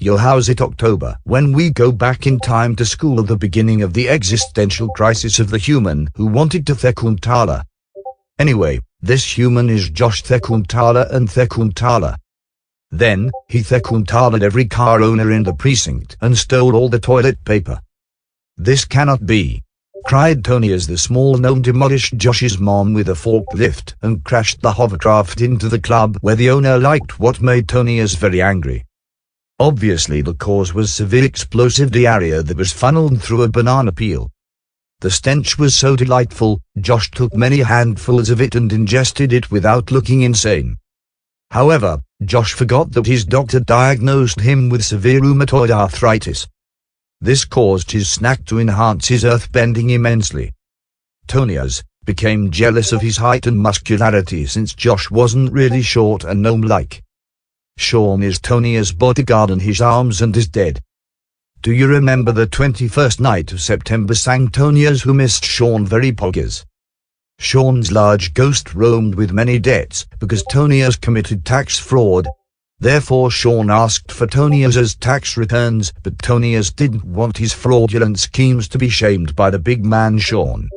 Yo, how's it October? When we go back in time to school, the beginning of the existential crisis of the human who wanted to Thekuntala. Anyway, this human is Josh Thekuntala and Thekuntala. Then, he Thekuntala'd every car owner in the precinct and stole all the toilet paper. This cannot be, cried Tony as the small gnome demolished Josh's mom with a forklift and crashed the hovercraft into the club where the owner liked, what made Tony as very angry. Obviously the cause was severe explosive diarrhea that was funneled through a banana peel. The stench was so delightful, Josh took many handfuls of it and ingested it without looking insane. However, Josh forgot that his doctor diagnosed him with severe rheumatoid arthritis. This caused his snack to enhance his earthbending immensely. Tonyas became jealous of his height and muscularity since Josh wasn't really short and gnome-like. Sean is Tonyas' bodyguard and his arms and is dead. Do you remember the 21st night of September, sang Tonyas, who missed Sean very poggers. Sean's large ghost roamed with many debts because Tonyas committed tax fraud. Therefore Sean asked for Tonyas's tax returns, but Tonyas didn't want his fraudulent schemes to be shamed by the big man Sean.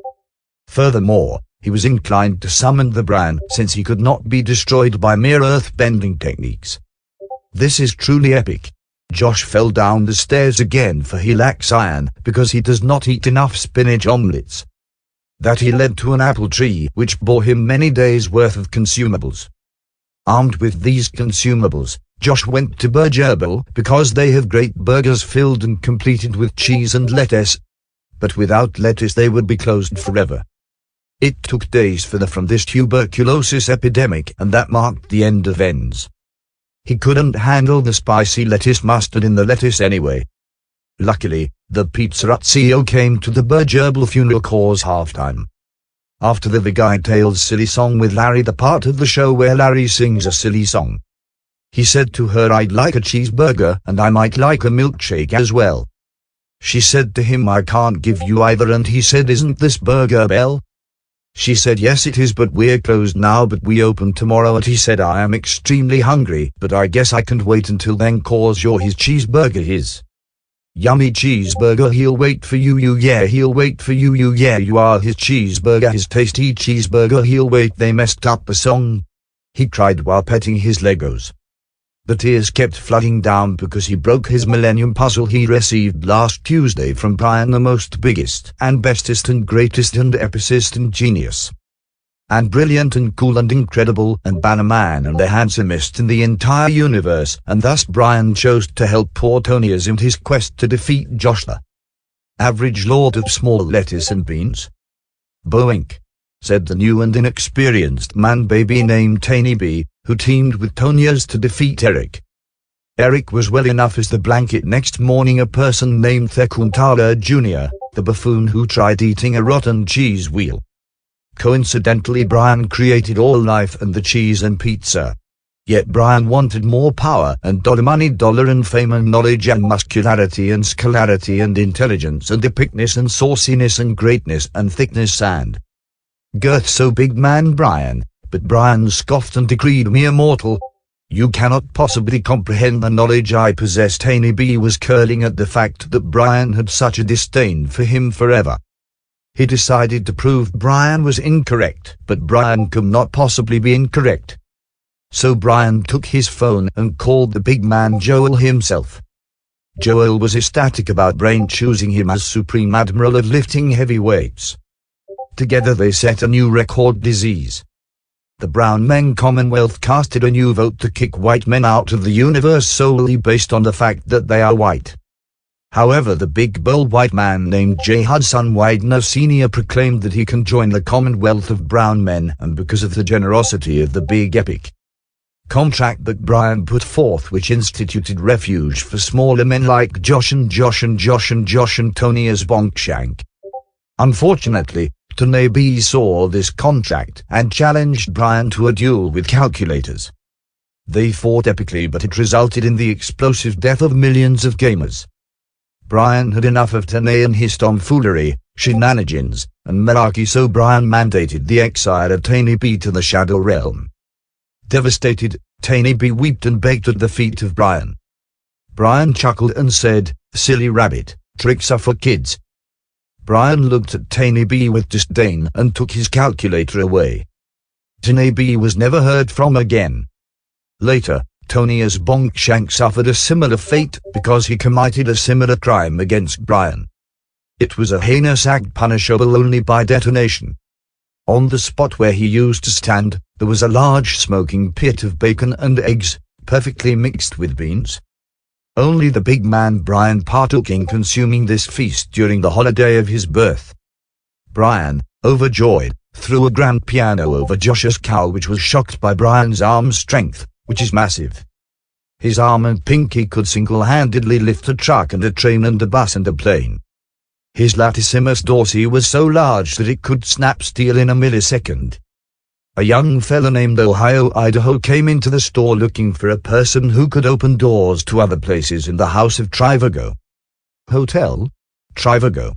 Furthermore, he was inclined to summon the Brian since he could not be destroyed by mere earth-bending techniques. This is truly epic. Josh fell down the stairs again, for he lacks iron because he does not eat enough spinach omelets. That he led to an apple tree which bore him many days' worth of consumables. Armed with these consumables, Josh went to Burgerbel because they have great burgers filled and completed with cheese and lettuce. But without lettuce they would be closed forever. It took days for from this tuberculosis epidemic, and that marked the end of ends. He couldn't handle the spicy lettuce mustard in the lettuce anyway. Luckily, the Pizza Hut CEO came to the Burgerbel funeral cause halftime. After the guy Tales silly song with Larry, the part of the show where Larry sings a silly song, he said to her, "I'd like a cheeseburger and I might like a milkshake as well." She said to him, "I can't give you either," and he said, "Isn't this Burger Bell?" She said, "Yes it is, but we're closed now, but we open tomorrow," and he said, "I am extremely hungry, but I guess I can't wait until then, cause you're his cheeseburger, his yummy cheeseburger, he'll wait for you, yeah, he'll wait for you, yeah, you are his cheeseburger, his tasty cheeseburger, he'll wait." They messed up the song, he cried while petting his Legos. The tears kept flooding down because he broke his Millennium Puzzle he received last Tuesday from Brian, the most biggest and bestest and greatest and epicest and genius and brilliant and cool and incredible and Bannerman and the handsomest in the entire universe, and thus Brian chose to help poor Tonyas in his quest to defeat Josh, the average lord of small lettuce and beans. "Boink," said the new and inexperienced man baby named Tiny B, who teamed with Tonyas to defeat Eric. Eric was well enough as the blanket. Next morning a person named Thekuntala Jr., the buffoon who tried eating a rotten cheese wheel. Coincidentally, Brian created all life and the cheese and pizza. Yet Brian wanted more power and money, and fame and knowledge and muscularity and scalarity and intelligence and epicness and sauciness and greatness and thickness and girth. So big man Brian. But Brian scoffed and decreed, "Mere mortal, you cannot possibly comprehend the knowledge I possess." Tiny B was curling at the fact that Brian had such a disdain for him forever. He decided to prove Brian was incorrect, but Brian could not possibly be incorrect. So Brian took his phone and called the big man Joel himself. Joel was ecstatic about Brian choosing him as Supreme Admiral of lifting heavy weights. Together they set a new record. Disease. The Brown Men Commonwealth casted a new vote to kick white men out of the universe solely based on the fact that they are white. However, the big bold white man named J. Hudson Widener Sr. proclaimed that he can join the Commonwealth of Brown Men, and because of the generosity of the big epic contract that Brian put forth, which instituted refuge for smaller men like Josh and Tony as Bonkshank. Unfortunately, Tony B saw this contract and challenged Brian to a duel with calculators. They fought epically, but it resulted in the explosive death of millions of gamers. Brian had enough of Tony and his tomfoolery, shenanigans, and malarkey, so Brian mandated the exile of Tiny B to the Shadow Realm. Devastated, Tiny B wept and begged at the feet of Brian. Brian chuckled and said, "Silly rabbit, tricks are for kids." Brian looked at Tiny B with disdain and took his calculator away. Tiny B was never heard from again. Later, Tony as Bonkshank suffered a similar fate because he committed a similar crime against Brian. It was a heinous act punishable only by detonation. On the spot where he used to stand, there was a large smoking pit of bacon and eggs, perfectly mixed with beans. Only the big man Brian partook in consuming this feast during the holiday of his birth. Brian, overjoyed, threw a grand piano over Josh's cow, which was shocked by Brian's arm strength, which is massive. His arm and pinky could single-handedly lift a truck and a train and a bus and a plane. His latissimus dorsi was so large that it could snap steel in a millisecond. A young fella named Ohio Idaho came into the store looking for a person who could open doors to other places in the house of Trivago. Hotel? Trivago.